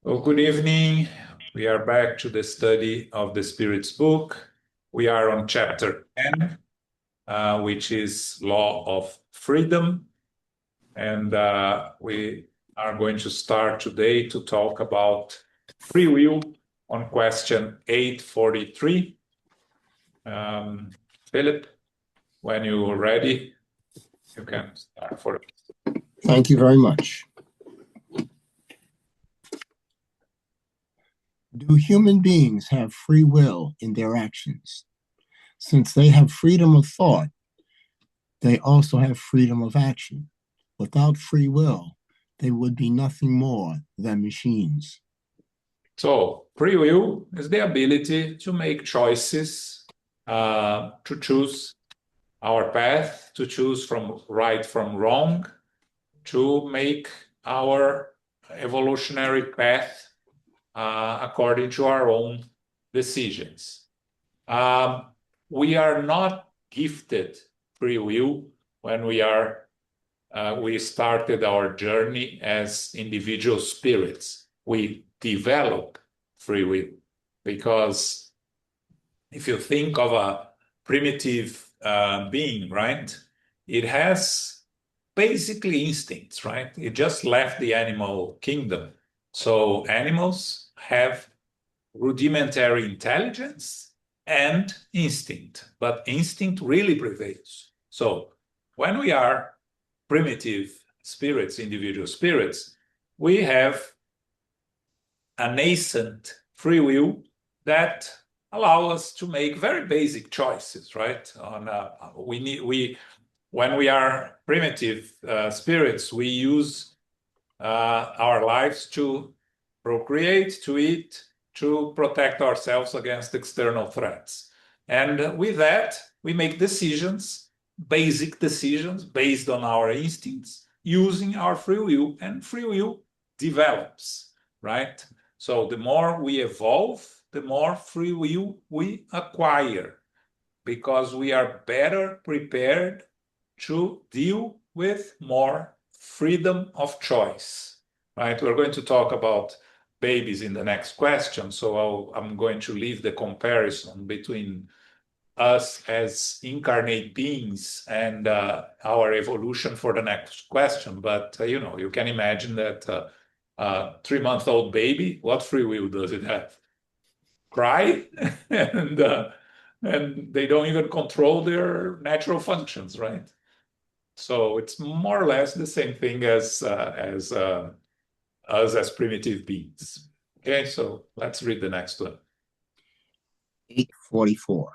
Well, good evening. We are back to the study of the Spirit's book. We are on chapter 10, which is Law of Freedom. And we are going to start today to talk about free will on question 843. Philip, when you're ready, you can start for it. Thank you very much. Do human beings have free will in their actions? Since they have freedom of thought, they also have freedom of action. Without free will, they would be nothing more than machines. So, free will is the ability to make choices, to choose our path, to choose from right from wrong, to make our evolutionary path according to our own decisions. We are not gifted free will when we started our journey as individual spirits. We develop free will because if you think of a primitive being, right, it has basically instincts, right? It just left the animal kingdom. So animals have rudimentary intelligence and instinct, but instinct really prevails. So when we are primitive spirits, individual spirits, we have a nascent free will that allow us to make very basic choices, right? When we are primitive spirits, we use our lives to procreate, to eat, to protect ourselves against external threats. And with that, we make decisions, basic decisions based on our instincts, using our free will, and free will develops, right? So the more we evolve, the more free will we acquire because we are better prepared to deal with more freedom of choice, right? We're going to talk about babies in the next question, so I'm going to leave the comparison between us as incarnate beings and our evolution for the next question. But, you can imagine that a 3-month-old baby, what free will does it have? Cry and they don't even control their natural functions, right? So it's more or less the same thing as us as primitive beings. Okay, so let's read the next one. 844.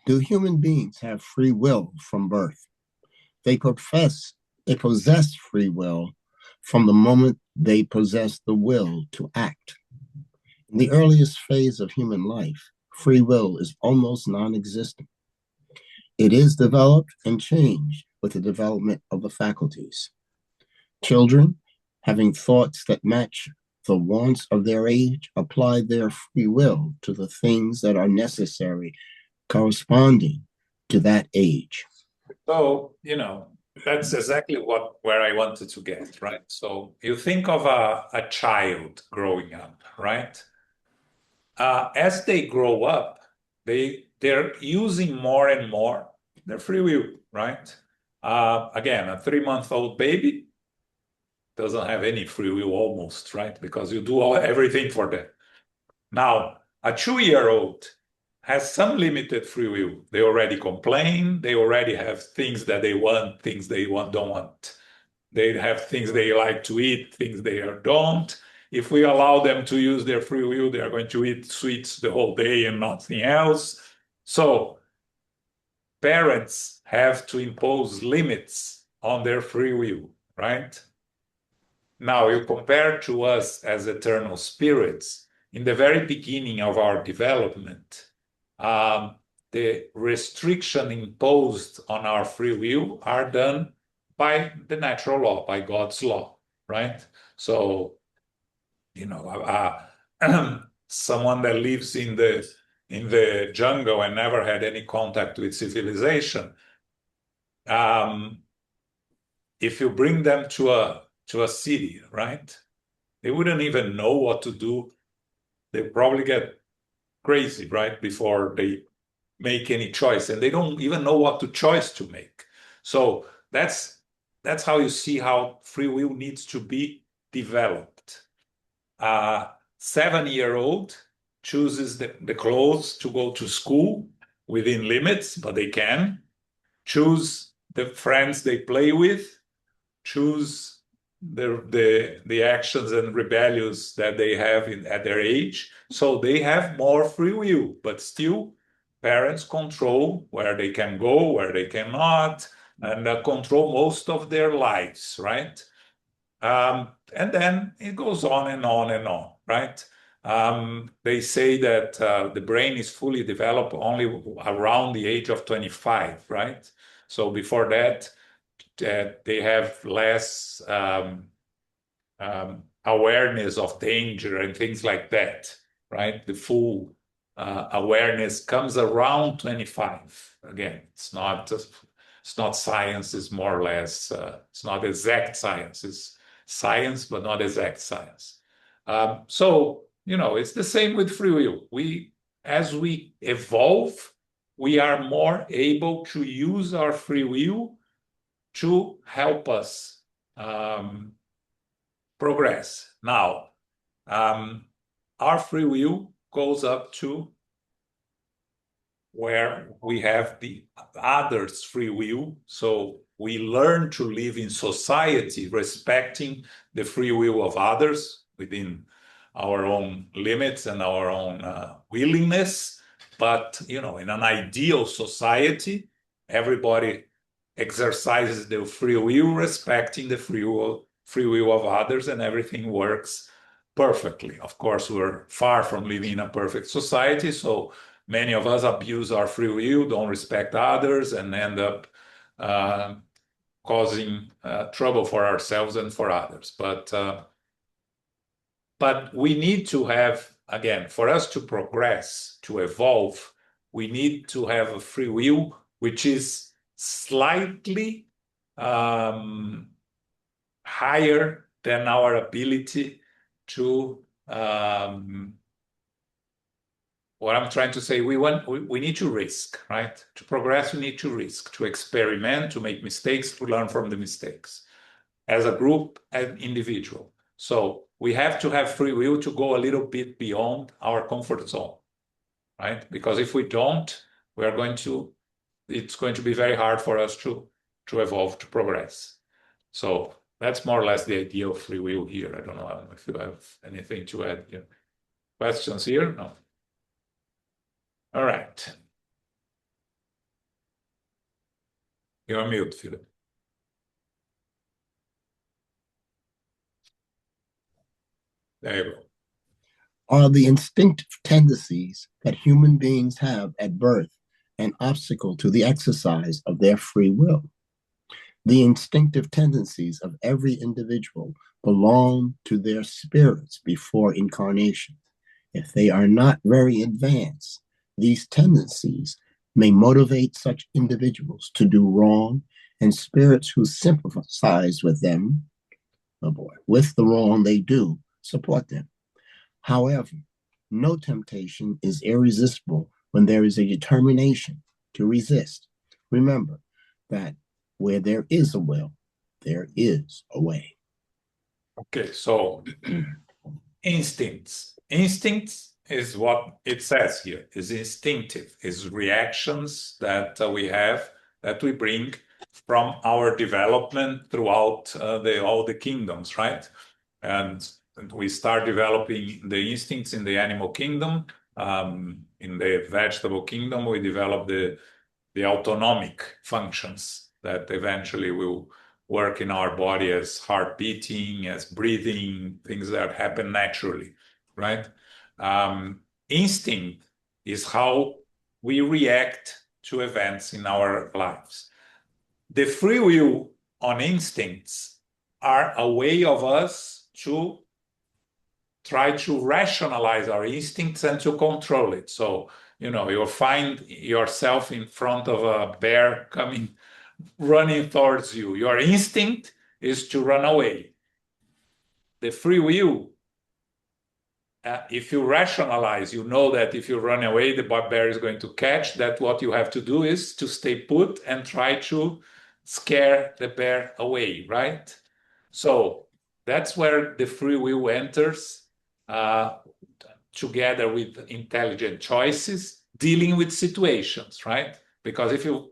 Do human beings have free will from birth? They possess free will from the moment they possess the will to act. In the earliest phase of human life, free will is almost non-existent. It is developed and changed with the development of the faculties. Children, having thoughts that match the wants of their age, apply their free will to the things that are necessary corresponding to that age. So, that's exactly where I wanted to get, right? So you think of a child growing up, right? As they grow up, they're using more and more their free will, right? Again, a 3-month-old baby doesn't have any free will almost, right? Because you do everything for them. Now, a 2-year-old has some limited free will. They already complain. They already have things that they want, things they don't want. They have things they like to eat, things they don't. If we allow them to use their free will, they are going to eat sweets the whole day and nothing else. So parents have to impose limits on their free will, right? Now, you compare to us as eternal spirits, in the very beginning of our development, the restriction imposed on our free will are done by the natural law, by God's law, right? So, someone that lives in the jungle and never had any contact with civilization, if you bring them to a city, right? they wouldn't even know what to do. They probably get crazy, right, before they make any choice, and they don't even know what to choice to make. So that's how you see how free will needs to be developed. A 7-year-old chooses the clothes to go to school within limits, but they can choose the friends they play with, choose the actions and rebellions that they have at their age. So they have more free will, but still parents control where they can go, where they cannot, and control most of their lives, right? And then it goes on and on and on, right? They say that the brain is fully developed only around the age of 25, right? So before that, they have less awareness of danger and things like that, right? The full awareness comes around 25. Again, it's not science. It's more or less it's not exact science. It's science, but not exact science. So it's the same with free will. As we evolve, we are more able to use our free will to help us progress. Now, our free will goes up to where we have the others' free will. So we learn to live in society respecting the free will of others within our own limits and our own willingness. But, in an ideal society, everybody exercises their free will, respecting the free will of others, and everything works perfectly. Of course, we're far from living in a perfect society, so many of us abuse our free will, don't respect others, and end up causing trouble for ourselves and for others. But we need to have, again, for us to progress, to evolve, we need to have a free will which is slightly higher than our ability to what I'm trying to say, we need to risk, right? To progress, we need to risk, to experiment, to make mistakes, to learn from the mistakes, as a group and individual. So we have to have free will to go a little bit beyond our comfort zone, right? Because if we don't, it's going to be very hard for us to evolve, to progress. So that's more or less the idea of free will here. I don't know if you have anything to add. Questions here? No. All right. You're on mute, Philip. There you go. Are the instinctive tendencies that human beings have at birth an obstacle to the exercise of their free will? The instinctive tendencies of every individual belong to their spirits before incarnation. If they are not very advanced, these tendencies may motivate such individuals to do wrong, and spirits who sympathize with them, with the wrong they do, support them. However, no temptation is irresistible when there is a determination to resist. Remember that where there is a will, there is a way. Okay, so instincts. Instincts is what it says here, is instinctive, is reactions that we have, that we bring from our development throughout all the kingdoms, right? And we start developing the instincts in the animal kingdom. In the vegetable kingdom, we develop the autonomic functions that eventually will work in our body as heart beating, as breathing, things that happen naturally, right? Instinct is how we react to events in our lives. The free will on instincts are a way of us to try to rationalize our instincts and to control it. So, you'll find yourself in front of a bear coming, running towards you. Your instinct is to run away. The free will if you rationalize, you know that if you run away, the bear is going to catch. That what you have to do is to stay put and try to scare the bear away, right? So that's where the free will enters, together with intelligent choices, dealing with situations, right? Because if you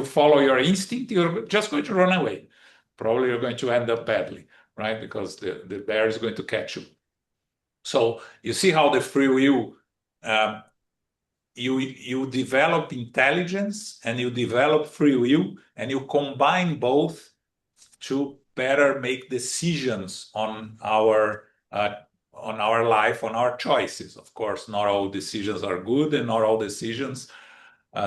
follow your instinct, you're just going to run away. Probably you're going to end up badly, right? Because the bear is going to catch you. So you see how the free will, um, you develop intelligence and you develop free will, and you combine both to better make decisions on our life, on our choices. Of course, not all decisions are good, and not all decisions.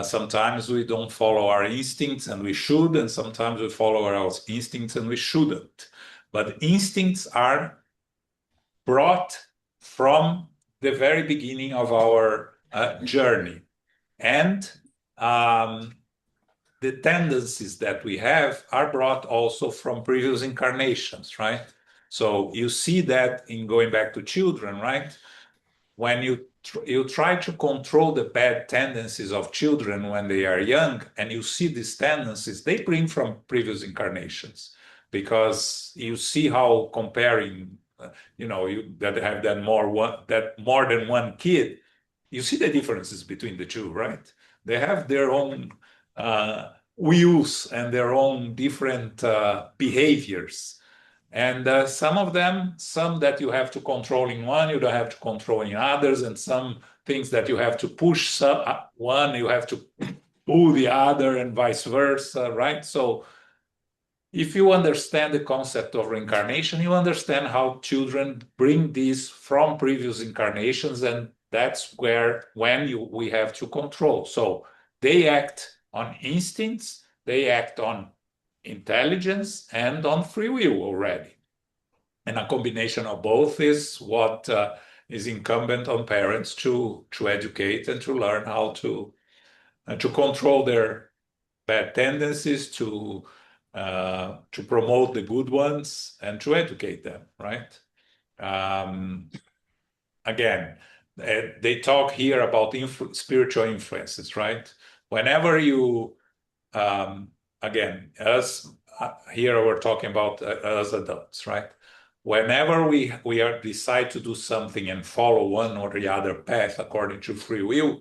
Sometimes we don't follow our instincts, and we should, and sometimes we follow our instincts and we shouldn't. But instincts are brought from the very beginning of our journey. And the tendencies that we have are brought also from previous incarnations, right? So you see that in going back to children, right? When you try to control the bad tendencies of children when they are young, and you see these tendencies, they bring from previous incarnations, because you see how comparing, you that have that more than one kid, you see the differences between the two, right? They have their own wills and their own different behaviors. And some of them, some that you have to control in one, you don't have to control in others, and some things that you have to push one, you have to pull the other, and vice versa, right? So if you understand the concept of reincarnation, you understand how children bring these from previous incarnations, and that's we have to control. So they act on instincts, they act on intelligence, and on free will already. And a combination of both is what is incumbent on parents to educate and to learn how to control their bad tendencies, to promote the good ones, and to educate them, right? Um, Again, they talk here about spiritual influences, right? Whenever you, again, as here we're talking about as adults, right? Whenever we decide to do something and follow one or the other path according to free will,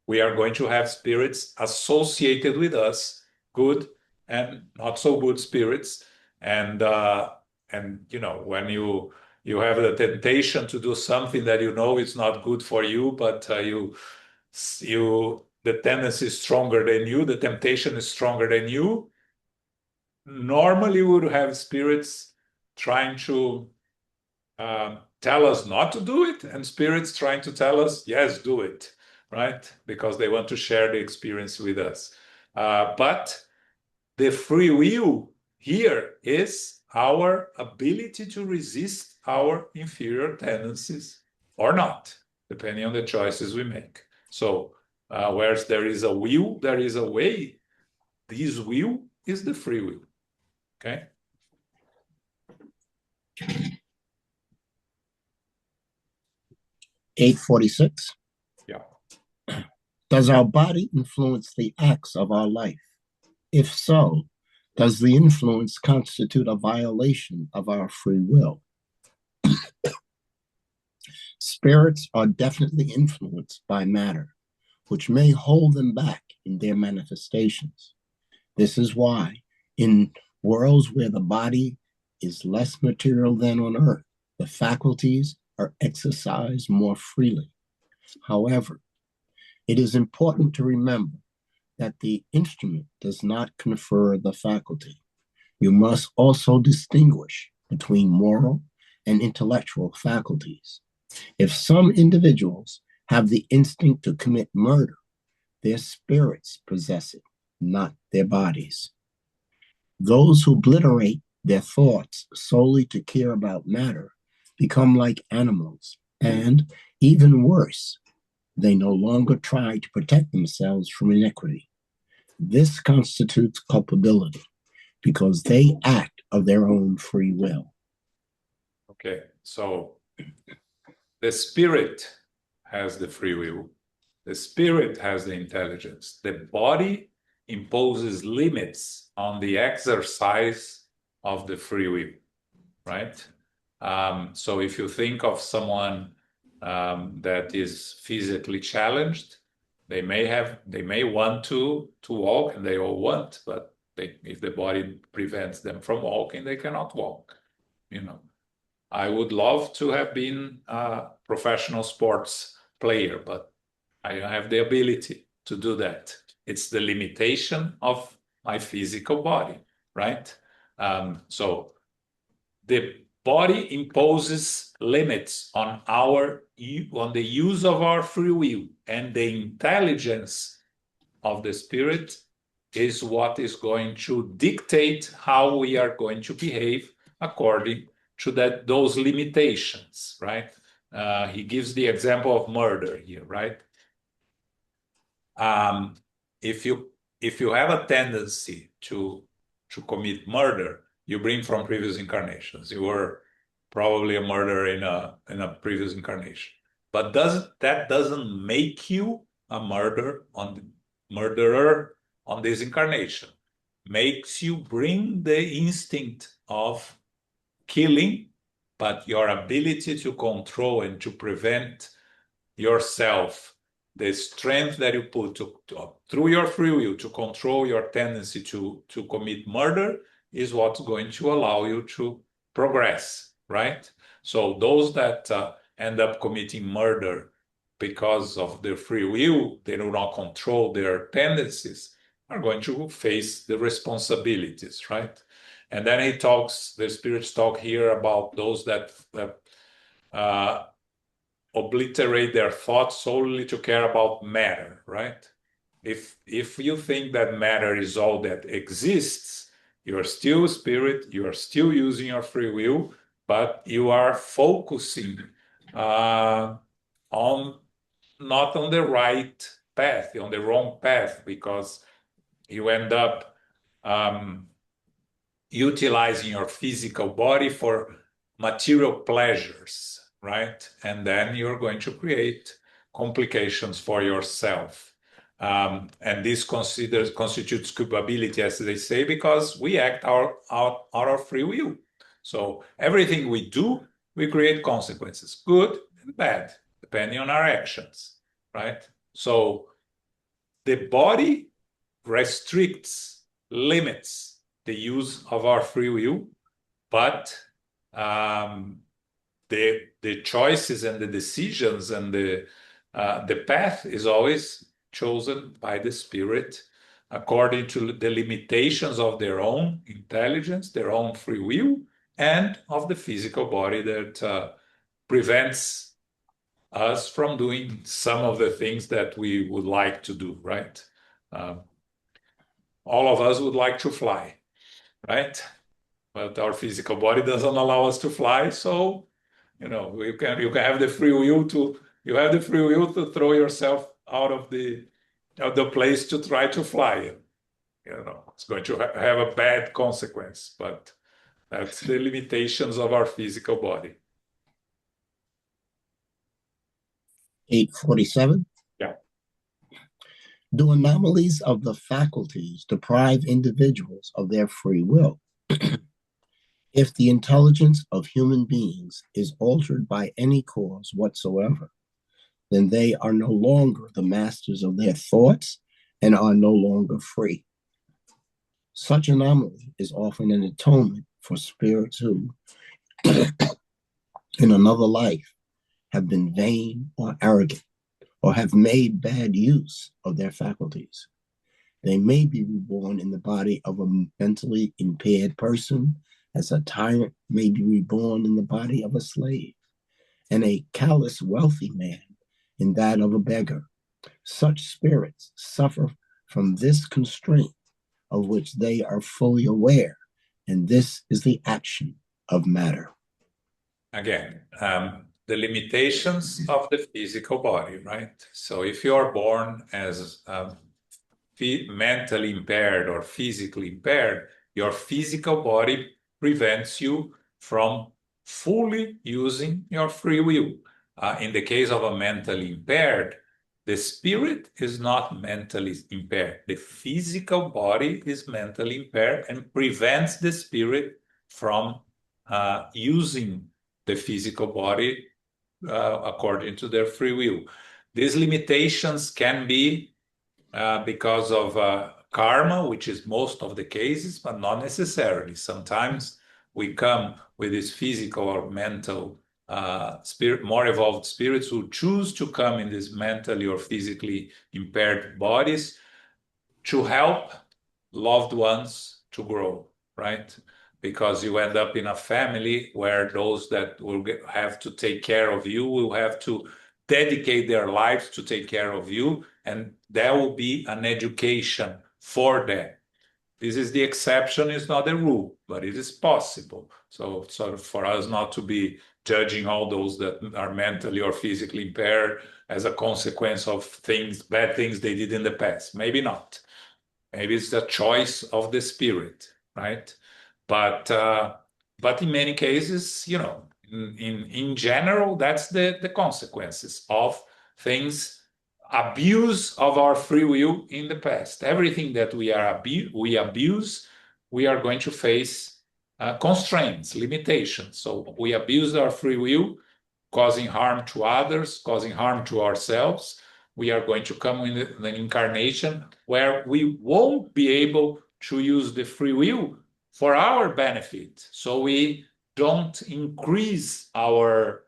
we are going to have spirits associated with us, good and not so good spirits. And when you have the temptation to do something that you know is not good for you, but the tendency is stronger than you, the temptation is stronger than you. Normally, we would have spirits trying to tell us not to do it, and spirits trying to tell us, yes, do it, right? Because they want to share the experience with us. But the free will here is our ability to resist our inferior tendencies or not, depending on the choices we make. So, whereas there is a will, there is a way. This will is the free will. Okay? 846. Yeah. Does our body influence the acts of our life? If so, does the influence constitute a violation of our free will? Spirits are definitely influenced by matter, which may hold them back in their manifestations. This is why, in worlds where the body is less material than on earth, the faculties are exercised more freely. However, it is important to remember that the instrument does not confer the faculty. You must also distinguish between moral and intellectual faculties. If some individuals have the instinct to commit murder, their spirits possess it, not their bodies. Those who obliterate their thoughts solely to care about matter become like animals, and even worse, they no longer try to protect themselves from inequity. This constitutes culpability because they act of their own free will. Okay. So The spirit has the free will. The spirit has the intelligence. The body imposes limits on the exercise of the free will, right? So if you think of someone that is physically challenged, they may want to walk, and they all want, but if the body prevents them from walking, they cannot walk. I would love to have been a professional sports player, but I don't have the ability to do that. It's the limitation of my physical body, right? So the body imposes limits on the use of our free will, and the intelligence of the spirit is what is going to dictate how we are going to behave according to those limitations, right? He gives the example of murder here, right? If you have a tendency to commit murder, you bring from previous incarnations. You were probably a murderer in a previous incarnation, but that doesn't make you a murderer on this incarnation. Makes you bring the instinct of killing, but your ability to control and to prevent yourself, the strength that you put through your free will to control your tendency to commit murder is what's going to allow you to progress, right? So those that end up committing murder because of their free will, they do not control their tendencies, are going to face the responsibilities, right? And then the spirits talk here about those that obliterate their thoughts solely to care about matter, right? If you think that matter is all that exists, you're still spirit, you are still using your free will, but you are focusing on not on the right path, on the wrong path, because you end up utilizing your physical body for material pleasures, right? And then you're going to create complications for yourself. And this constitutes culpability, as they say, because we act out of free will. So everything we do, we create consequences, good and bad, depending on our actions, right? So the body restricts, limits the use of our free will, but the choices and the decisions and the path is always chosen by the spirit according to the limitations of their own intelligence, their own free will, and of the physical body that prevents us from doing some of the things that we would like to do, right? All of us would like to fly, right? But our physical body doesn't allow us to fly, so you can have the free will to throw yourself out of the place to try to fly. It's going to have a bad consequence, but that's the limitations of our physical body. 847. Yeah. Do anomalies of the faculties deprive individuals of their free will? If the intelligence of human beings is altered by any cause whatsoever, then they are no longer the masters of their thoughts and are no longer free. Such anomaly is often an atonement for spirits who, in another life, have been vain or arrogant, or have made bad use of their faculties. They may be reborn in the body of a mentally impaired person, as a tyrant may be reborn in the body of a slave, and a callous wealthy man in that of a beggar. Such spirits suffer from this constraint of which they are fully aware, and this is the action of matter. Again, the limitations of the physical body, right? So if you are born as mentally impaired or physically impaired, your physical body prevents you from fully using your free will. in the case of a mentally impaired, the spirit is not mentally impaired. The physical body is mentally impaired and prevents the spirit from using the physical body according to their free will. These limitations can be because of karma, which is most of the cases, but not necessarily. Sometimes we come with this physical or mental spirit, more evolved spirits who choose to come in these mentally or physically impaired bodies to help loved ones to grow, right? Because you end up in a family where those that will have to take care of you will have to dedicate their lives to take care of you, and there will be an education for them. This is the exception, it's not the rule, but it is possible. So sort of for us not to be judging all those that are mentally or physically impaired as a consequence of things, bad things they did in the past. Maybe not. Maybe it's the choice of the spirit, right? But in many cases, you know, in general, that's the consequences of things, abuse of our free will in the past. Everything that we abuse, we are going to face constraints, limitations. So we abuse our free will, causing harm to others, causing harm to ourselves. We are going to come in an incarnation where we won't be able to use the free will for our benefit. So we don't increase our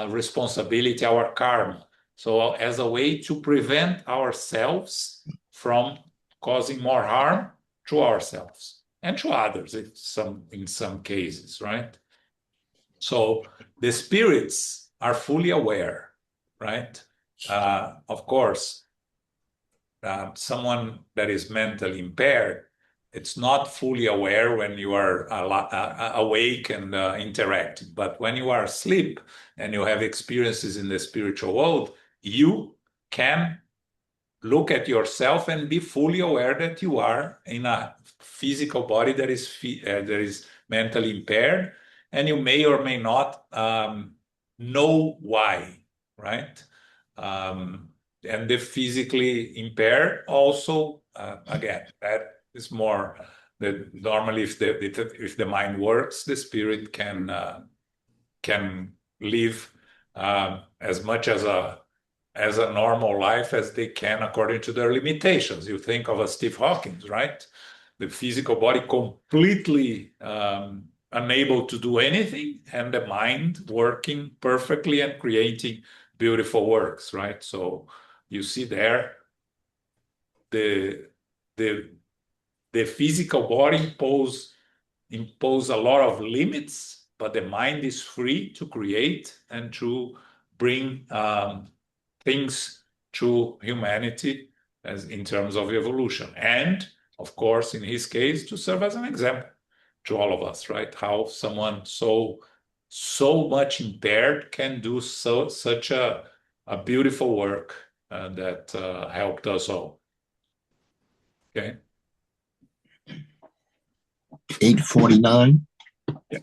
responsibility, our karma. So as a way to prevent ourselves from causing more harm to ourselves and to others in some cases, right? So the spirits are fully aware, right? Of course, someone that is mentally impaired, it's not fully aware when you are awake and interacting. But when you are asleep and you have experiences in the spiritual world, you can look at yourself and be fully aware that you are in a physical body that is mentally impaired, and you may or may not know why, right? And the physically impaired also, again, that is more that normally if the mind works, the spirit can live as much as a normal life as they can according to their limitations. You think of a Steve Hawkins, right? The physical body completely unable to do anything, and the mind working perfectly and creating beautiful works, right? So you see there the physical body impose a lot of limits, but the mind is free to create and to bring things to humanity as in terms of evolution. And of course, in his case, to serve as an example to all of us, right? How someone so much impaired can do such a beautiful work that helped us all. Okay. 849. Yeah.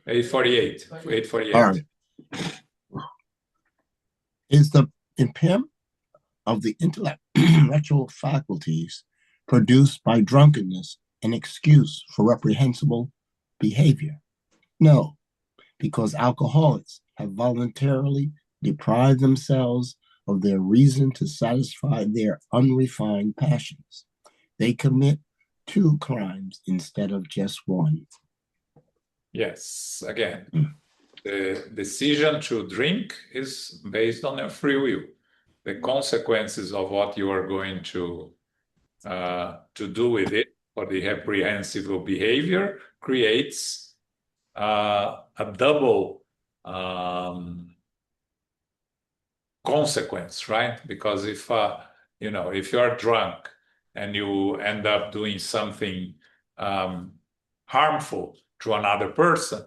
848. 848. All right. Is the impairment of the intellectual faculties produced by drunkenness an excuse for reprehensible behavior? No, because alcoholics have voluntarily deprived themselves of their reason to satisfy their unrefined passions. They commit 2 crimes instead of just one. Yes, again, the decision to drink is based on your free will. The consequences of what you are going to do with it, or the reprehensible behavior, creates a double consequence, right? Because if if you are drunk and you end up doing something harmful to another person,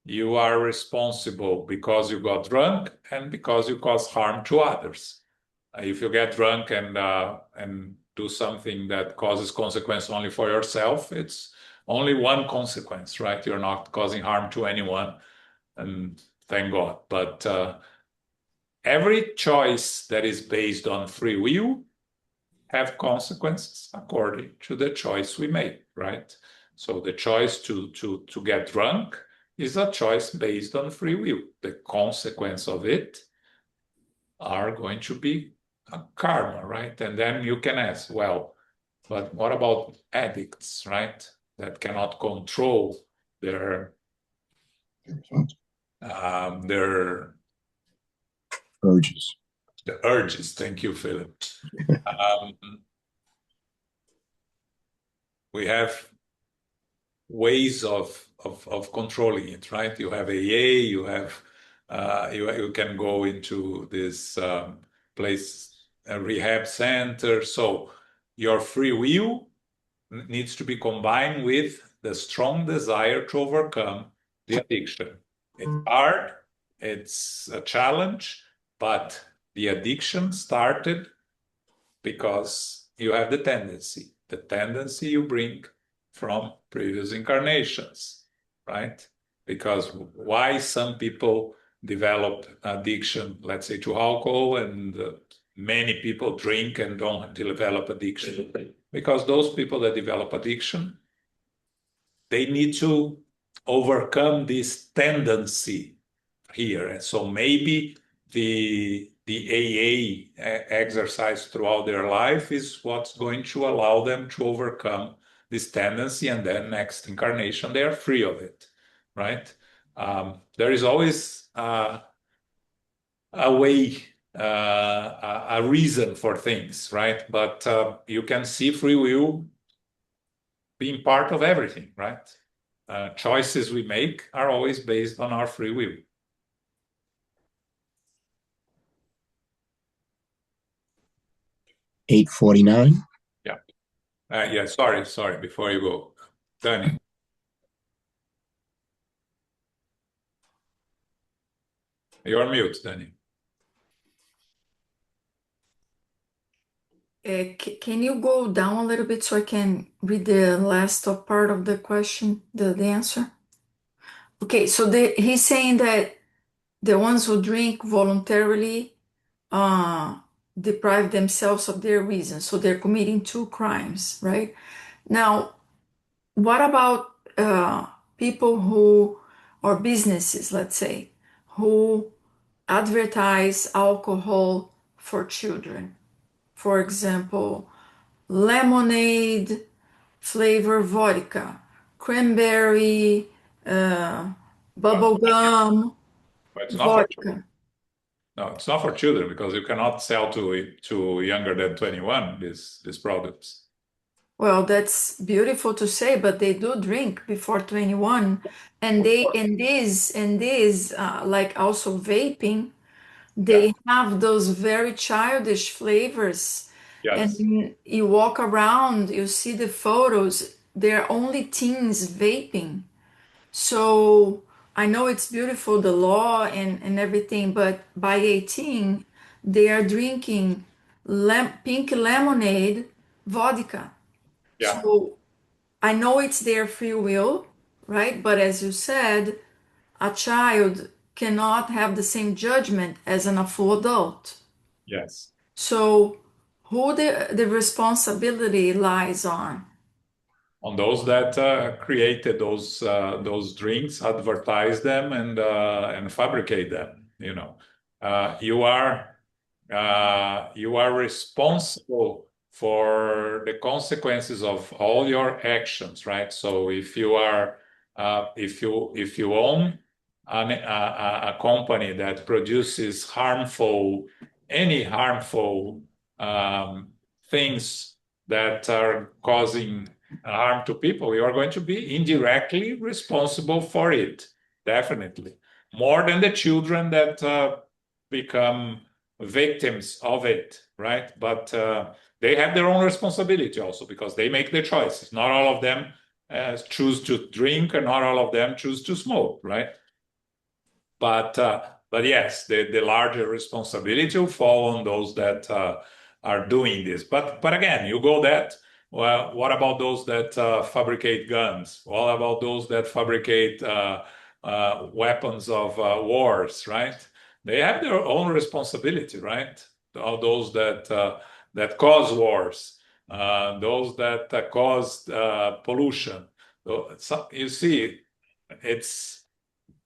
you are responsible because you got drunk and because you cause harm to others. If you get drunk and do something that causes consequence only for yourself, it's only one consequence, right? You're not causing harm to anyone, and thank God. But every choice that is based on free will have consequences according to the choice we make, right? So the choice to get drunk is a choice based on free will. The consequence of it are going to be a karma, right? And then you can ask, well, but what about addicts, right? That cannot control their their urges. the urges. Thank you, Philip. We have ways of controlling it, right? You have AA, you have you can go into this place, a rehab center. So your free will needs to be combined with the strong desire to overcome the addiction. It's hard, it's a challenge, but the addiction started because you have the tendency you bring from previous incarnations, right? Because why some people develop addiction, let's say, to alcohol, and many people drink and don't develop addiction? Because those people that develop addiction, they need to overcome this tendency here. And so maybe the AA exercise throughout their life is what's going to allow them to overcome this tendency, and then next incarnation they are free of it, right? There is always a way, a reason for things, right? But you can see free will being part of everything, right? Choices we make are always based on our free will. 849. Yeah. Yeah, sorry, before you go. Danny. You're on mute, Danny. Can you go down a little bit so I can read the last part of the question, the answer? Okay, so he's saying that the ones who drink voluntarily deprive themselves of their reason, so they're committing two crimes, right? Now, what about people who, or businesses, let's say, who advertise alcohol for children? For example, lemonade flavor vodka, cranberry, bubble gum But it's not for children. vodka. No, it's not for children, because you cannot sell to younger than 21 these products. Well, that's beautiful to say, but they do drink before 21, and these like also vaping, they Yeah. have those very childish flavors. Yes. And you walk around, you see the photos, they're only teens vaping. So I know it's beautiful, the law and everything, but by 18, they are drinking pink lemonade vodka. Yeah. So I know it's their free will, right? But as you said, a child cannot have the same judgment as a full adult. Yes. So who the responsibility lies on? On those that created those drinks, advertise them, and fabricate them. You are responsible for the consequences of all your actions, right? So if you own a company that produces any harmful things that are causing harm to people, you are going to be indirectly responsible for it, definitely, more than the children that become victims of it, right? But they have their own responsibility also, because they make the choices. Not all of them choose to drink, and not all of them choose to smoke, right? But yes, the larger responsibility will fall on those that are doing this. But again, you go Well, what about those that fabricate guns? What about those that fabricate weapons of wars, right? They have their own responsibility, right? All those that cause wars, those that cause pollution. So you see,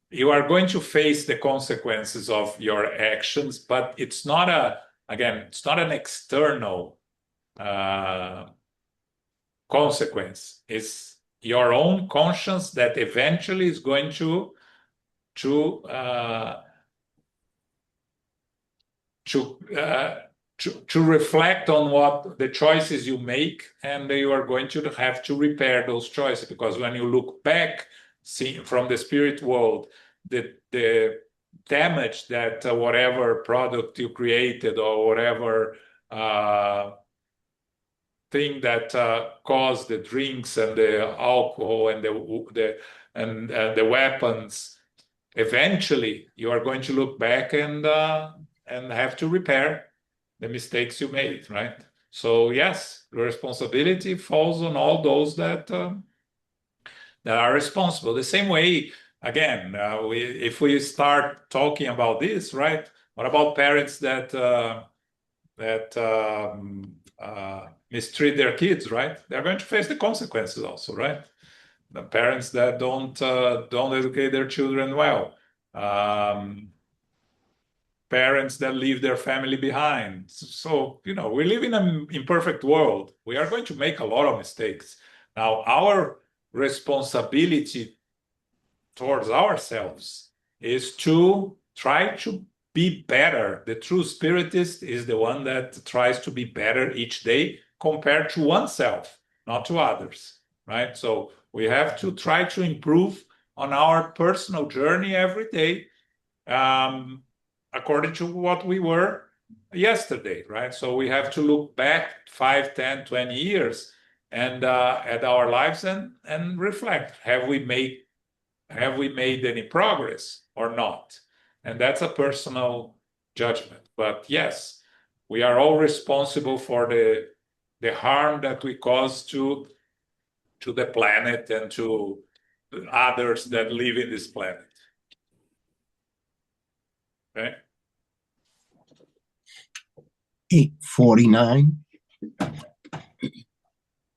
you are going to face the consequences of your actions, but it's not it's not an external consequence. It's your own conscience that eventually is going to uh, to uh, to reflect on what the choices you make, and you are going to have to repair those choices, because when you look back, see from the spirit world, the damage that whatever product you created or whatever thing that caused the drinks and the alcohol and the weapons, eventually you are going to look back and have to repair the mistakes you made, right? So yes, the responsibility falls on all those that are responsible. The same way, again, if we start talking about this, right? What about parents that mistreat their kids, right? They're going to face the consequences also, right? The parents that don't educate their children well, parents that leave their family behind. So, we live in an imperfect world. We are going to make a lot of mistakes. Now, our responsibility towards ourselves is to try to be better. The true spiritist is the one that tries to be better each day compared to oneself, not to others, right? So we have to try to improve on our personal journey every day, according to what we were yesterday, right? So we have to look back 5, 10, 20 years and at our lives and reflect. Have we made any progress or not? And that's a personal judgment. But yes, we are all responsible for the harm that we cause to the planet and to others that live in this planet. Okay? 849.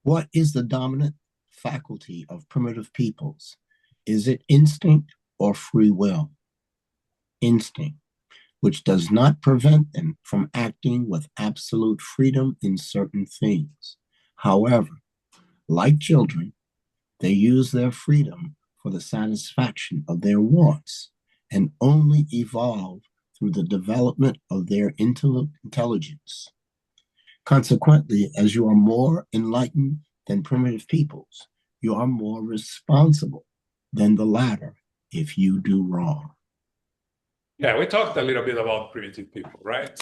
What is the dominant faculty of primitive peoples? Is it instinct or free will? Instinct, which does not prevent them from acting with absolute freedom in certain things. However, like children, they use their freedom for the satisfaction of their wants and only evolve through the development of their intelligence. Consequently, as you are more enlightened than primitive peoples, you are more responsible than the latter if you do wrong. Yeah, we talked a little bit about primitive people, right?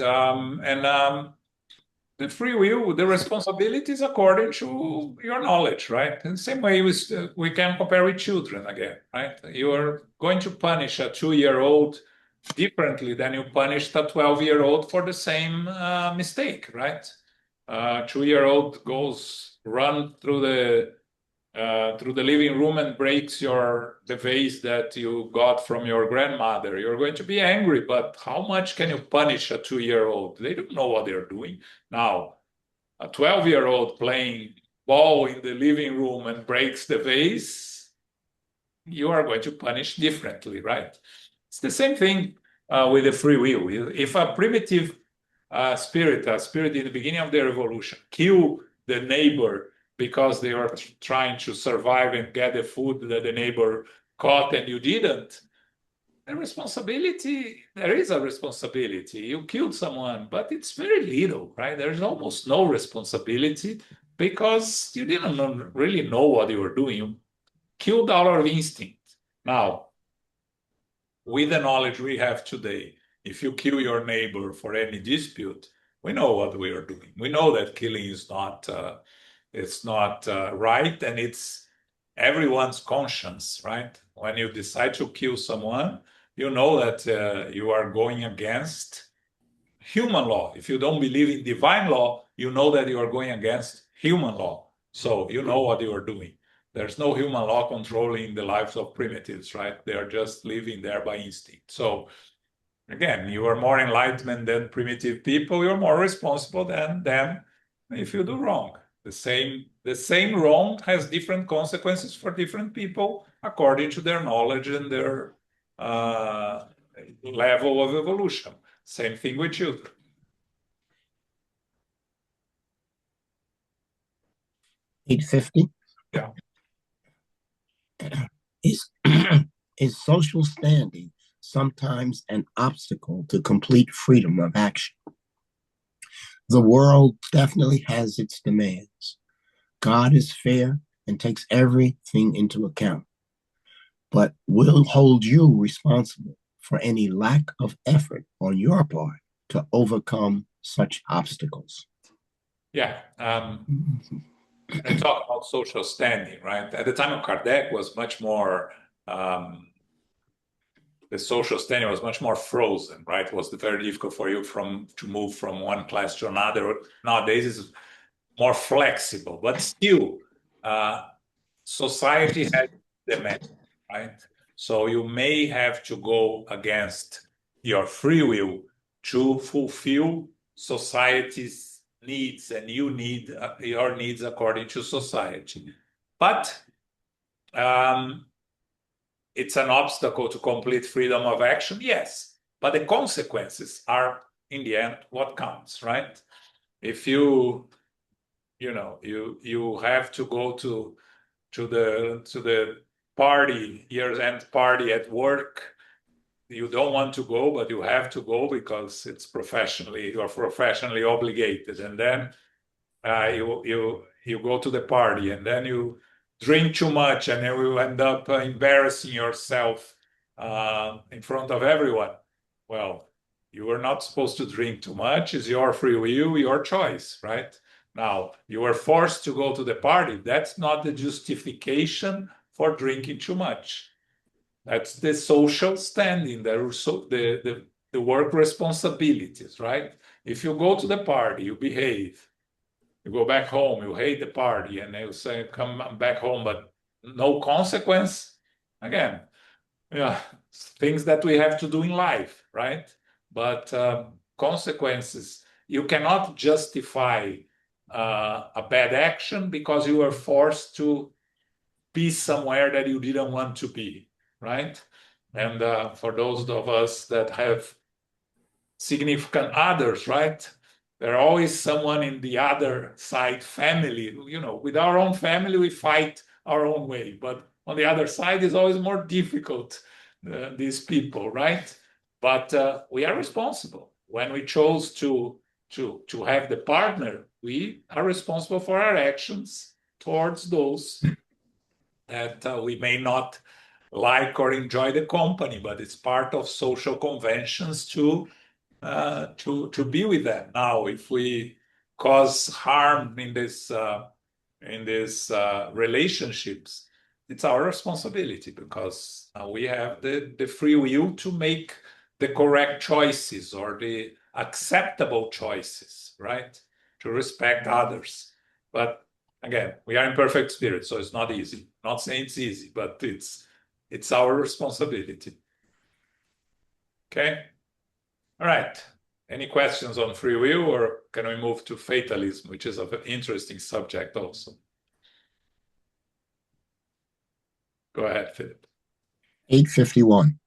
The free will, the responsibility is according to your knowledge, right? In the same way, we can compare with children again, right? You are going to punish a 2-year-old differently than you punished a 12-year-old for the same mistake, right? 2-year-old run through the living room and breaks the vase that you got from your grandmother. You're going to be angry, but how much can you punish a 2-year-old? They don't know what they're doing. Now, a 12-year-old playing ball in the living room and breaks the vase, you are going to punish differently, right? It's the same thing with the free will. If a primitive spirit in the beginning of their evolution kill the neighbor because they are trying to survive and get the food that the neighbor caught and you didn't, there is a responsibility. You killed someone, but it's very little, right? There's almost no responsibility because you didn't really know what you were doing. You killed out of instinct. Now, with the knowledge we have today, if you kill your neighbor for any dispute, we know what we are doing. We know that killing is not right, and it's everyone's conscience, right? When you decide to kill someone, you know that you are going against human law. If you don't believe in divine law, you know that you are going against human law. So you know what you are doing. There's no human law controlling the lives of primitives, right? They are just living there by instinct. So again, you are more enlightened than primitive people. You're more responsible than them if you do wrong. The same wrong has different consequences for different people according to their knowledge and their level of evolution. Same thing with children. 850. Yeah. Is, is social standing sometimes an obstacle to complete freedom of action? The world definitely has its demands. God is fair and takes everything into account, but will hold you responsible for any lack of effort on your part to overcome such obstacles. Yeah. I talk about social standing, right? At the time of Kardec was much more, the social standing was much more frozen, right? It was very difficult for you to move from one class to another. Nowadays it's more flexible, but still, society has demand, right? So you may have to go against your free will to fulfill society's needs, and you need your needs according to society. But it's an obstacle to complete freedom of action, yes. But the consequences are, in the end, what counts, right? If you have to go to the party, year's end party at work. You don't want to go, but you have to go because you're professionally obligated. And then you go to the party, and then you drink too much, and then you end up embarrassing yourself in front of everyone. Well, you are not supposed to drink too much. It's your free will, your choice, right? Now, you were forced to go to the party. That's not the justification for drinking too much. That's the social standing, the work responsibilities, right? If you go to the party, you behave, you go back home, you hate the party, and you say, come back home, but no consequence. Again, yeah, things that we have to do in life, right? But consequences, you cannot justify a bad action because you were forced to be somewhere that you didn't want to be, right? And for those of us that have significant others, right? There's always someone in the other side family. With our own family, we fight our own way. But on the other side, it's always more difficult, these people, right? But we are responsible. When we chose to have the partner, we are responsible for our actions towards those that we may not like or enjoy the company, but it's part of social conventions to be with them. Now, if we cause harm in this relationships, it's our responsibility because we have the free will to make the correct choices or the acceptable choices, right? To respect others. But again, we are in perfect spirit, so it's not easy. Not saying it's easy, but it's our responsibility. Okay? All right. Any questions on free will, or can we move to fatalism, which is an interesting subject also? Go ahead, Philip. 851.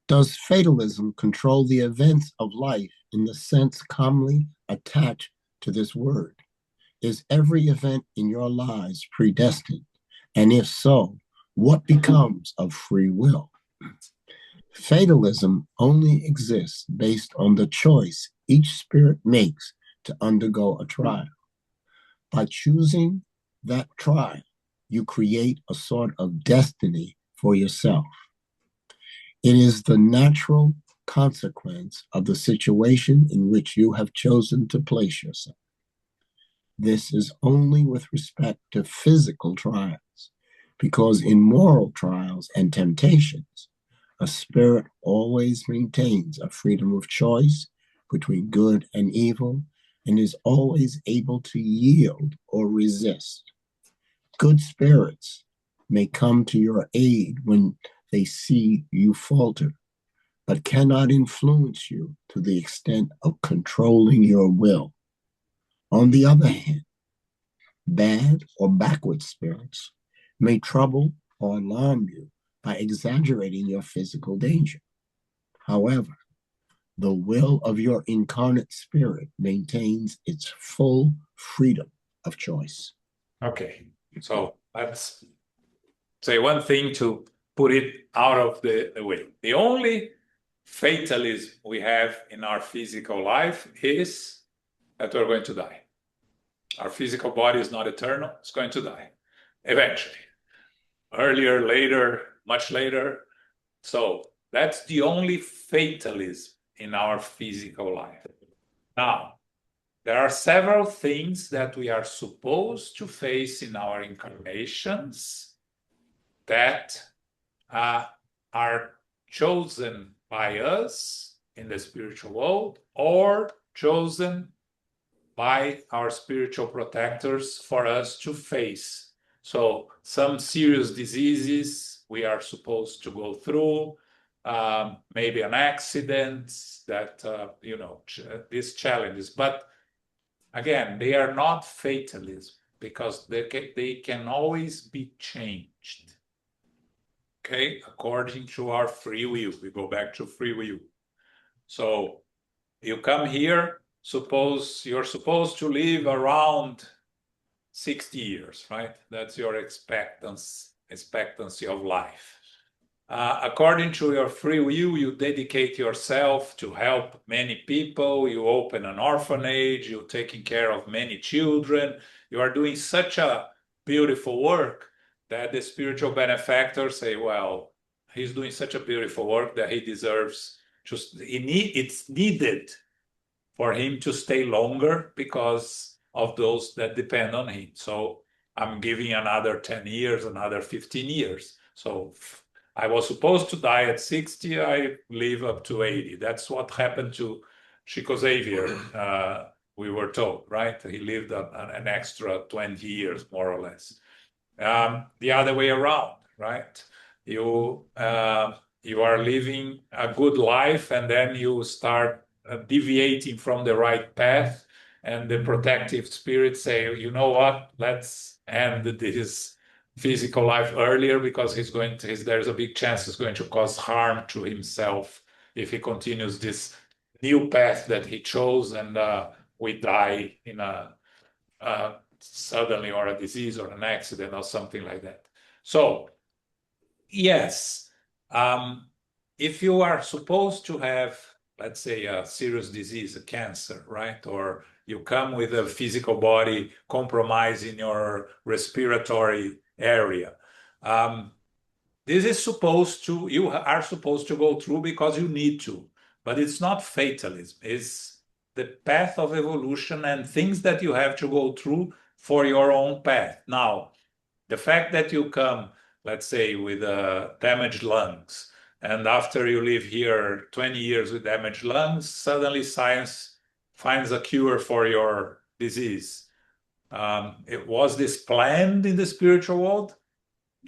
Does fatalism control the events of life in the sense commonly attached to this word? Is every event in your lives predestined? And if so, what becomes of free will? Fatalism only exists based on the choice each spirit makes to undergo a trial. By choosing that trial, you create a sort of destiny for yourself. It is the natural consequence of the situation in which you have chosen to place yourself. This is only with respect to physical trials, because in moral trials and temptations, a spirit always maintains a freedom of choice between good and evil and is always able to yield or resist. Good spirits may come to your aid when they see you falter, but cannot influence you to the extent of controlling your will. On the other hand, bad or backward spirits may trouble or alarm you by exaggerating your physical danger. However, the will of your incarnate spirit maintains its full freedom of choice. Okay, so let's say one thing to put it out of the way. The only fatalism we have in our physical life is that we're going to die. Our physical body is not eternal, it's going to die eventually. Earlier, later, much later. So that's the only fatalism in our physical life. Now, there are several things that we are supposed to face in our incarnations that are chosen by us in the spiritual world or chosen by our spiritual protectors for us to face. So some serious diseases we are supposed to go through, maybe an accident that, these challenges. But again, they are not fatalism because they can always be changed. Okay, according to our free will. We go back to free will. So you come here, suppose you're supposed to live around 60 years, right? That's your expectancy of life. According to your free will, you dedicate yourself to help many people. You open an orphanage. You're taking care of many children. You are doing such a beautiful work that the spiritual benefactors say, well, he's doing such a beautiful work that he deserves it's needed for him to stay longer because of those that depend on him. So I'm giving another 10 years, another 15 years. So I was supposed to die at 60, I live up to 80. That's what happened to Chico Xavier, we were told, right? He lived an extra 20 years, more or less. The other way around, right? You are living a good life and then you start deviating from the right path, and the protective spirits say, you know what, let's end this physical life earlier because there's a big chance he's going to cause harm to himself if he continues this new path that he chose, and we die in a suddenly, or a disease or an accident or something like that. So yes, if you are supposed to have, let's say, a serious disease, a cancer, right? Or you come with a physical body compromise in your respiratory area. You are supposed to go through because you need to, but it's not fatalism. It's the path of evolution and things that you have to go through for your own path. Now, the fact that you come, let's say, with damaged lungs, and after you live here 20 years with damaged lungs, suddenly science finds a cure for your disease. Was this planned in the spiritual world?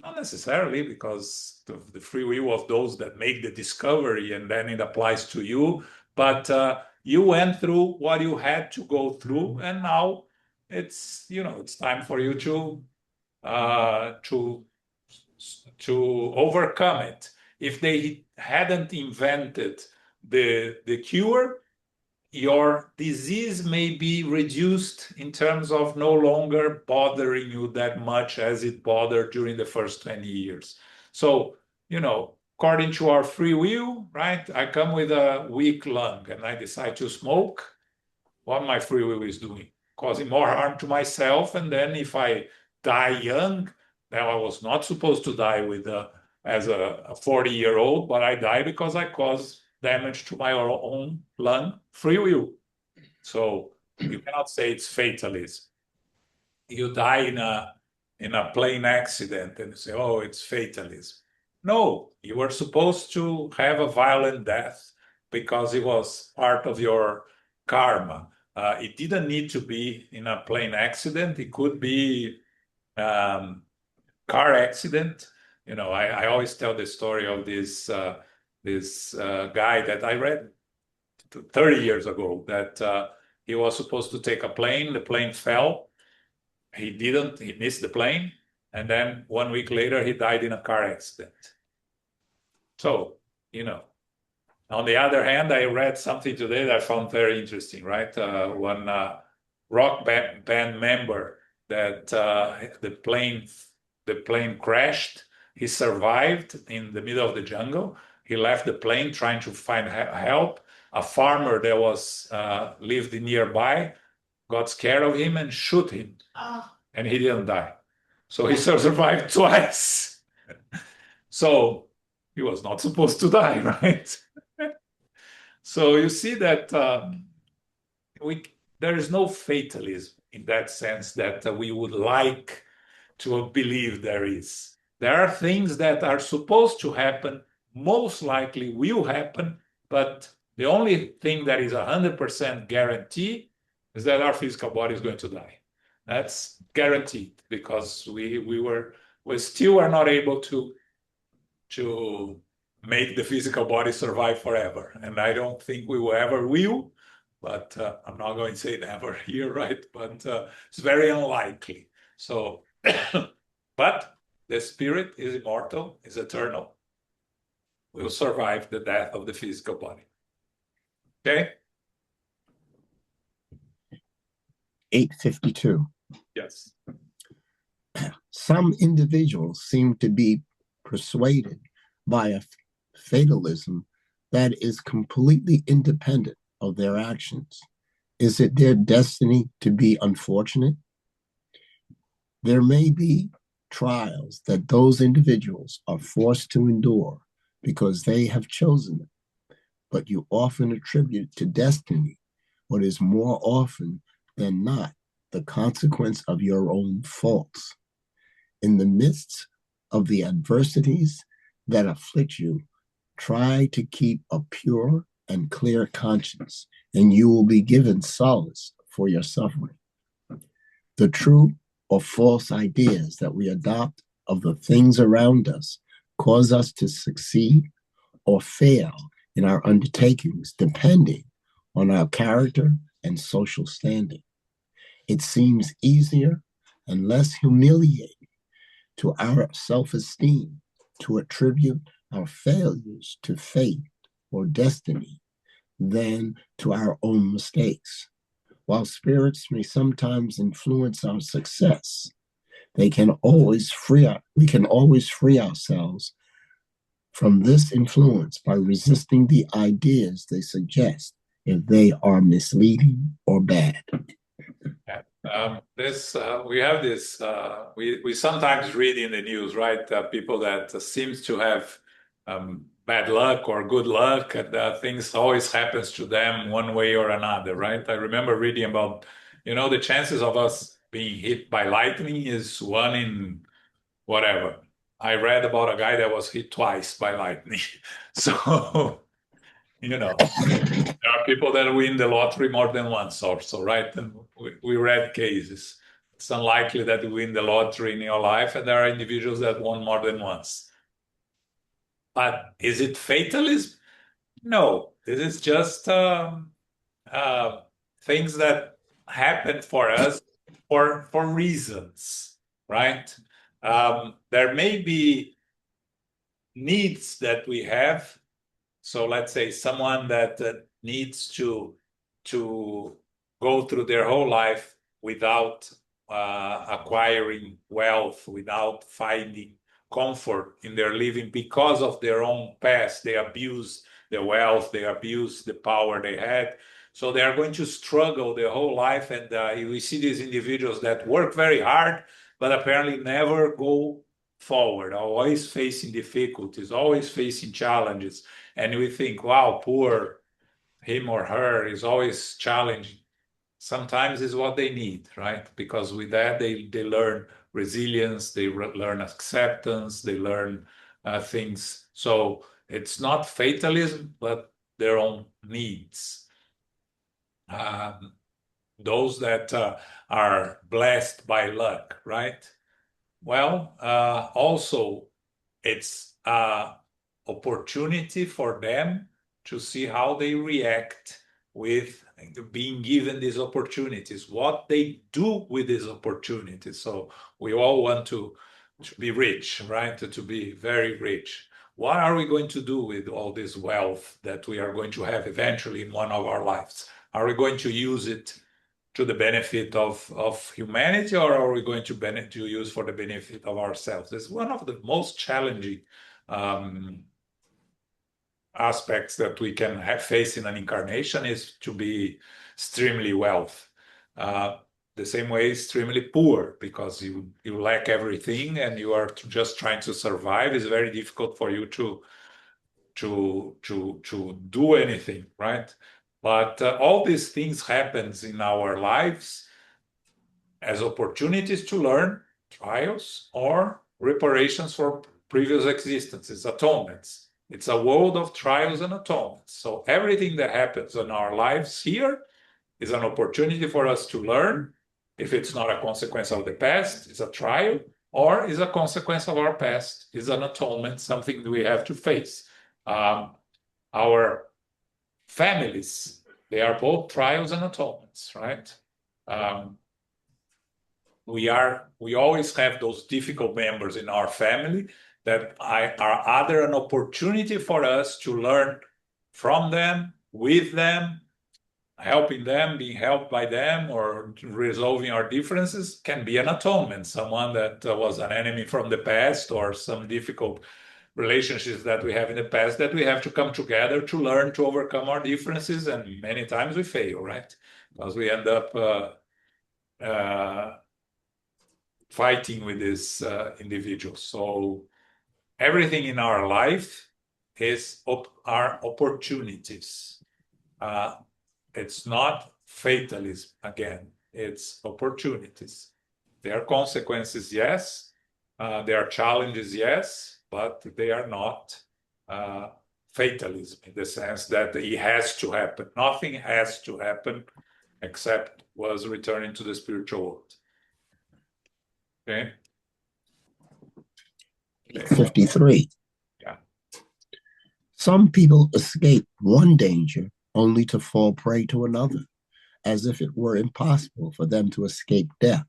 Not necessarily, because of the free will of those that make the discovery, and then it applies to you. But you went through what you had to go through, and now it's time for you to overcome it. If they hadn't invented the cure, your disease may be reduced in terms of no longer bothering you that much as it bothered during the first 20 years. So, according to our free will, right? I come with a weak lung and I decide to smoke. What my free will is doing, causing more harm to myself. And then if I die young, now I was not supposed to die as a 40-year-old, but I die because I caused damage to my own lung, free will. So you cannot say it's fatalism. You die in a plane accident and you say, oh, it's fatalism. No, you were supposed to have a violent death because it was part of your karma. It didn't need to be in a plane accident. It could be car accident. I always tell the story of this guy that I read 30 years ago that he was supposed to take a plane. The plane fell. He didn't. He missed the plane. And then 1 week later, he died in a car accident. So, on the other hand, I read something today that I found very interesting, right? One rock band member that the plane crashed. He survived in the middle of the jungle. He left the plane trying to find help. A farmer that was lived nearby got scared of him and shoot him, and he didn't die. So he survived twice. So he was not supposed to die, right? So you see that there is no fatalism in that sense that we would like to believe there is. There are things that are supposed to happen, most likely will happen, but the only thing that is 100% guarantee is that our physical body is going to die. That's guaranteed because we still are not able to make the physical body survive forever. And I don't think we will ever will, but I'm not going to say never here, right? But it's very unlikely. So, but the spirit is immortal, is eternal, will survive the death of the physical body. Okay? 852. Yes. Some individuals seem to be persuaded by a fatalism that is completely independent of their actions. Is it their destiny to be unfortunate? There may be trials that those individuals are forced to endure because they have chosen it, but you often attribute to destiny what is more often than not the consequence of your own faults. In the midst of the adversities that afflict you, try to keep a pure and clear conscience, and you will be given solace for your suffering. The true or false ideas that we adopt of the things around us cause us to succeed or fail in our undertakings, depending on our character and social standing. It seems easier and less humiliating to our self-esteem to attribute our failures to fate or destiny than to our own mistakes. While spirits may sometimes influence our success, we can always free ourselves from this influence by resisting the ideas they suggest if they are misleading or bad. We sometimes read in the news, right? People that seems to have bad luck or good luck, and things always happens to them one way or another, right? I remember reading about, the chances of us being hit by lightning is 1 in whatever. I read about a guy that was hit twice by lightning. So, there are people that win the lottery more than once also, right? And we read cases. It's unlikely that you win the lottery in your life, and there are individuals that won more than once. But is it fatalism? No, this is just things that happen for us for reasons, right? There may be needs that we have. So let's say someone that needs to go through their whole life without acquiring wealth, without finding comfort in their living because of their own past. They abuse the wealth, they abuse the power they had. So they are going to struggle their whole life. And we see these individuals that work very hard, but apparently never go forward, always facing difficulties, always facing challenges. And we think, wow, poor him or her is always challenging. Sometimes is what they need, right? Because with that, they learn resilience, they learn acceptance, they learn things. So it's not fatalism, but their own needs. Those that are blessed by luck, right? Well, also it's opportunity for them to see how they react with being given these opportunities, what they do with these opportunities. So we all want to be rich, right? To be very rich. What are we going to do with all this wealth that we are going to have eventually in one of our lives? Are we going to use it to the benefit of humanity, or are we going to use for the benefit of ourselves? It's one of the most challenging um, aspects that we can face in an incarnation is to be extremely wealth. Uh, the same way extremely poor, because you lack everything and you are just trying to survive. It's very difficult for you to do anything, right? But all these things happens in our lives as opportunities to learn, trials, or reparations for previous existences, atonements. It's a world of trials and atonements. So everything that happens in our lives here is an opportunity for us to learn. If it's not a consequence of the past, it's a trial, or is a consequence of our past, is an atonement, something we have to face. Our families, they are both trials and atonements, right? Um, we always have those difficult members in our family that are either an opportunity for us to learn from them, with them, helping them, being helped by them, or resolving our differences can be an atonement. Someone that was an enemy from the past, or some difficult relationships that we have in the past that we have to come together to learn to overcome our differences. And many times we fail, right? Because we end up fighting with these individuals. So everything in our life is are opportunities. It's not fatalism again. It's opportunities. There are consequences, yes. There are challenges, yes, but they are not fatalism in the sense that it has to happen. Nothing has to happen except was returning to the spiritual world. Okay. 53. Yeah. Some people escape one danger only to fall prey to another, as if it were impossible for them to escape death.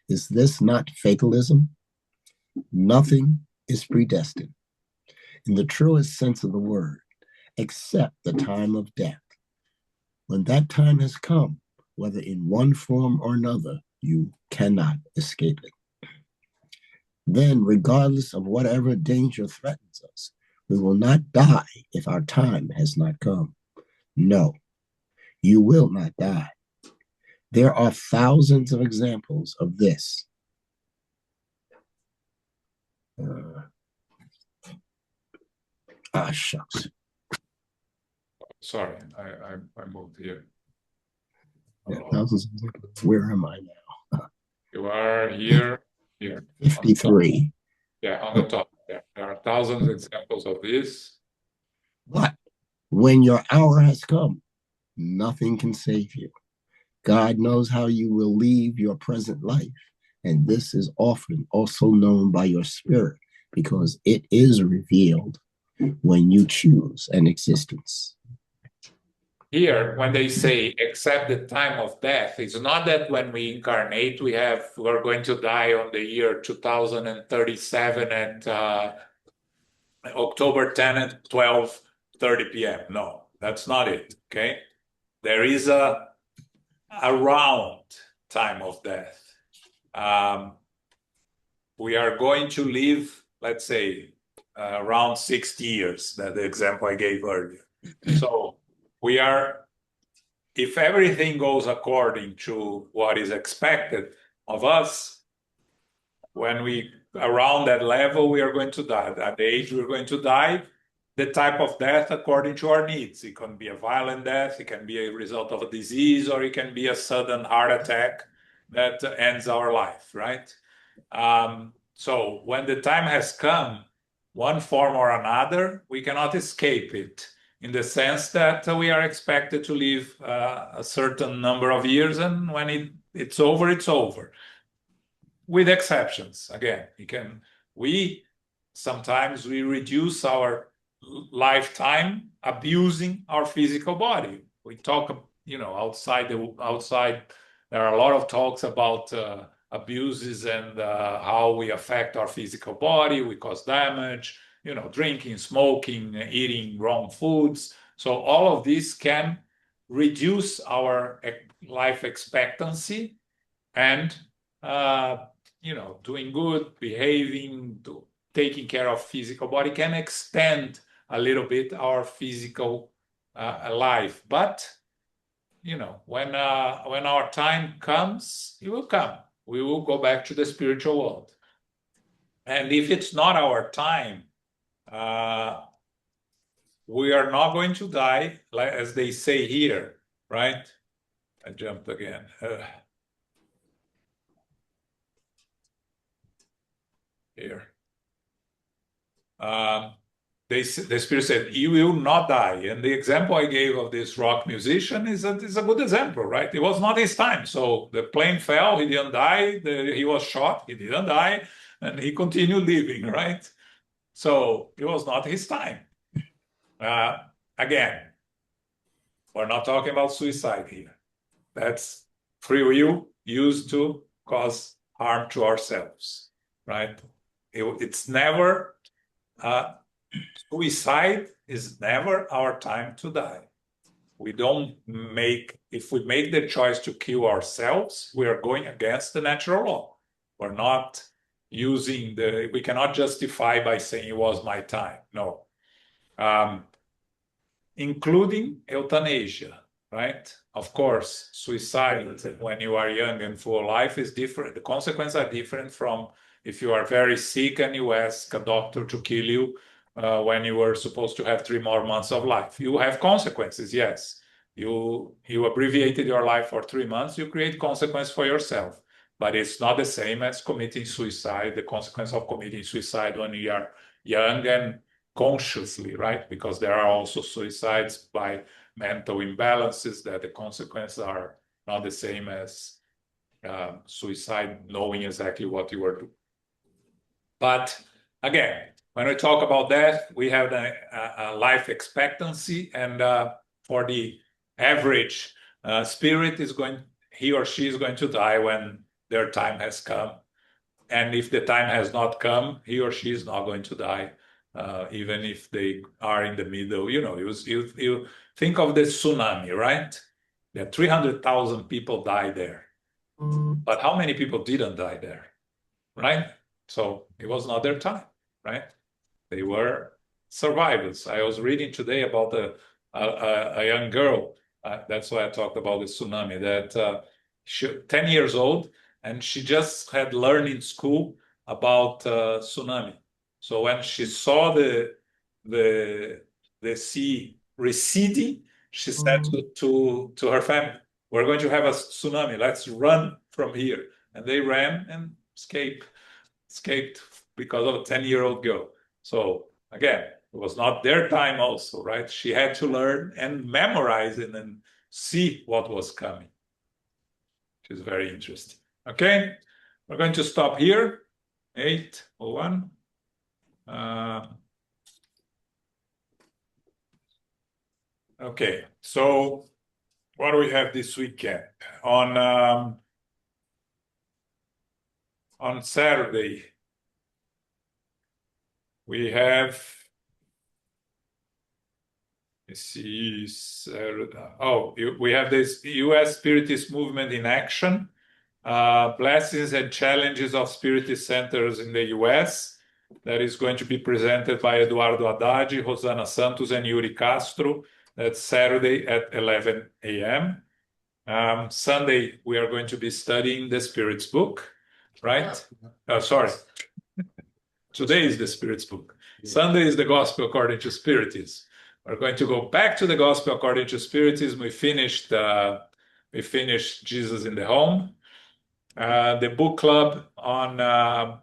Is this not fatalism? Nothing is predestined in the truest sense of the word, except the time of death. When that time has come, whether in one form or another, you cannot escape it. Then, regardless of whatever danger threatens us, we will not die if our time has not come. No, you will not die. There are thousands of examples of this. Shucks. Sorry, I moved here. Yeah, thousands of examples. Where am I now? You are here. 53. Yeah, on the top. There are thousands of examples of this. But when your hour has come, nothing can save you. God knows how you will leave your present life, and this is often also known by your spirit because it is revealed when you choose an existence. Here, when they say except the time of death, it's not that when we incarnate, we're going to die on the year 2037 at October 10 at 12:30 p.m. No, that's not it. Okay, there is a around time of death. We are going to live, let's say, around 60 years. That the example I gave earlier. So we are, if everything goes according to what is expected of us, when we around that level, we are going to die. At the age we're going to die, the type of death according to our needs. It can be a violent death, it can be a result of a disease, or it can be a sudden heart attack that ends our life, right? So when the time has come, one form or another, we cannot escape it in the sense that we are expected to live a certain number of years, and when it's over, it's over. with exceptions. Again, sometimes we reduce our lifetime abusing our physical body. We talk, outside there are a lot of talks about abuses and how we affect our physical body. We cause damage, drinking, smoking, eating wrong foods. So all of this can reduce our life expectancy, and doing good, behaving, taking care of physical body can extend a little bit our physical life. But when our time comes, it will come. We will go back to the spiritual world. And if it's not our time, we are not going to die, like as they say here, right? I jumped again. Here. The Spirit said, "You will not die." And the example I gave of this rock musician is a good example, right? It was not his time. So the plane fell, he didn't die. He was shot, he didn't die, and he continued living, right? So it was not his time. Again, we're not talking about suicide here. That's free will used to cause harm to ourselves, right? It's never... suicide is never our time to die. If we make the choice to kill ourselves, we are going against the natural law. We're not we cannot justify by saying it was my time. No. Including euthanasia, right? Of course, suicide when you are young and full of life is different. The consequences are different from if you are very sick and you ask a doctor to kill you when you were supposed to have 3 more months of life. You have consequences, yes. You abbreviated your life for 3 months, you create consequence for yourself. But it's not the same as committing suicide, the consequence of committing suicide when you are young and consciously, right? Because there are also suicides by mental imbalances that the consequences are not the same as suicide knowing exactly what you were doing. But again, when we talk about death, we have a life expectancy, and for the average spirit he or she is going to die when their time has come. And if the time has not come, he or she is not going to die, even if they are in the middle. You think of the tsunami, right? There 300,000 people died there. But how many people didn't die there, right? So it was not their time, right? They were survivors. I was reading today about a young girl. That's why I talked about the tsunami. That she 10 years old, and she just had learned in school about tsunami. So when she saw the sea receding, she said to her family, "We're going to have a tsunami. Let's run from here." And they ran and escaped because of a 10-year-old girl. So again, it was not their time also, right? She had to learn and memorize it and see what was coming, which is very interesting. Okay, we're going to stop here. 8:01. Okay, so what do we have this weekend? On Saturday, we have, let's see, we have this U.S. Spiritist movement in action, blessings and challenges of Spiritist centers in the U.S. That is going to be presented by Eduardo Haddad, Rosana Santos, and Yuri Castro. That's Saturday at 11 a.m. Sunday, we are going to be studying the Spirit's book, right? Sorry. Today is the Spirit's book. Sunday is the Gospel according to Spiritism. We're going to go back to the Gospel according to Spiritism. We finished Jesus in the Home. The book club on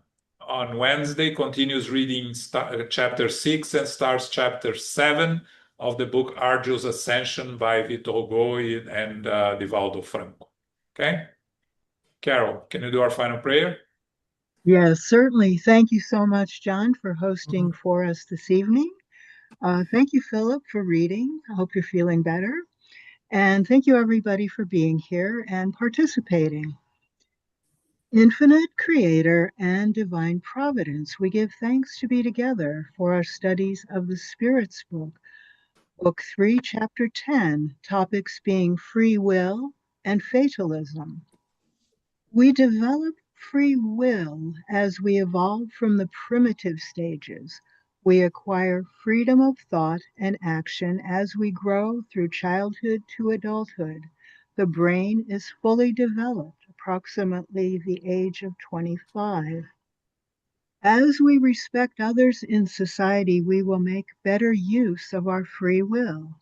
Wednesday continues reading chapter 6 and starts chapter 7 of the book Arduous Ascension by Vitor Hugo and Divaldo Franco. Okay? Carol, can you do our final prayer? Yes, certainly. Thank you so much, John, for hosting for us this evening. Thank you, Philip, for reading. I hope you're feeling better. And thank you, everybody, for being here and participating. Infinite Creator and Divine Providence, we give thanks to be together for our studies of the Spirit's Book, Book 3, Chapter 10, topics being free will and fatalism. We develop free will as we evolve from the primitive stages. We acquire freedom of thought and action as we grow through childhood to adulthood. The brain is fully developed, approximately the age of 25. As we respect others in society, we will make better use of our free will.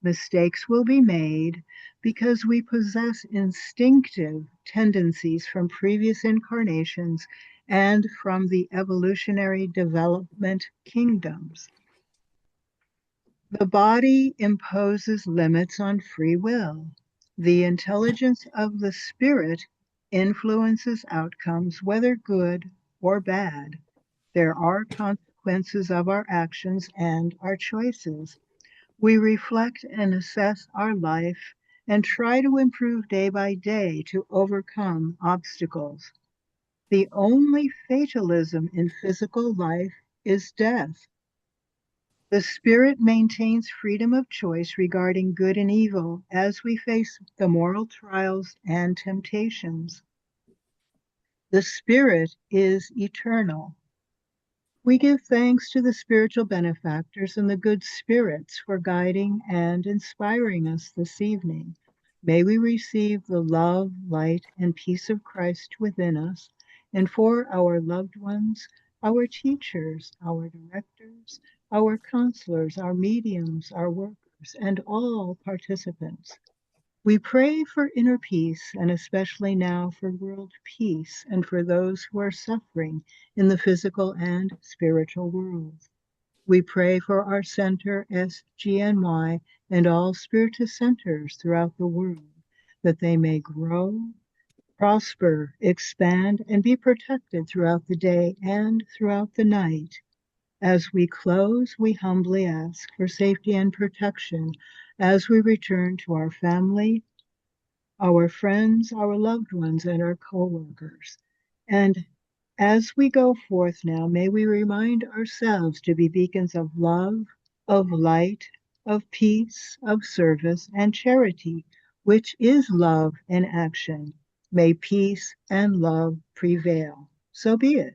Mistakes will be made because we possess instinctive tendencies from previous incarnations and from the evolutionary development kingdoms. The body imposes limits on free will. The intelligence of the spirit influences outcomes, whether good or bad. There are consequences of our actions and our choices. We reflect and assess our life and try to improve day by day to overcome obstacles. The only fatalism in physical life is death. The spirit maintains freedom of choice regarding good and evil as we face the moral trials and temptations. The spirit is eternal. We give thanks to the spiritual benefactors and the good spirits for guiding and inspiring us this evening. May we receive the love, light, and peace of Christ within us, and for our loved ones, our teachers, our directors, our counselors, our mediums, our workers, and all participants. We pray for inner peace, and especially now for world peace and for those who are suffering in the physical and spiritual worlds. We pray for our center, SGNY, and all spiritist centers throughout the world, that they may grow, prosper, expand, and be protected throughout the day and throughout the night. As we close, we humbly ask for safety and protection as we return to our family, our friends, our loved ones, and our co-workers. And as we go forth now, may we remind ourselves to be beacons of love, of light, of peace, of service, and charity, which is love in action. May peace and love prevail. So be it.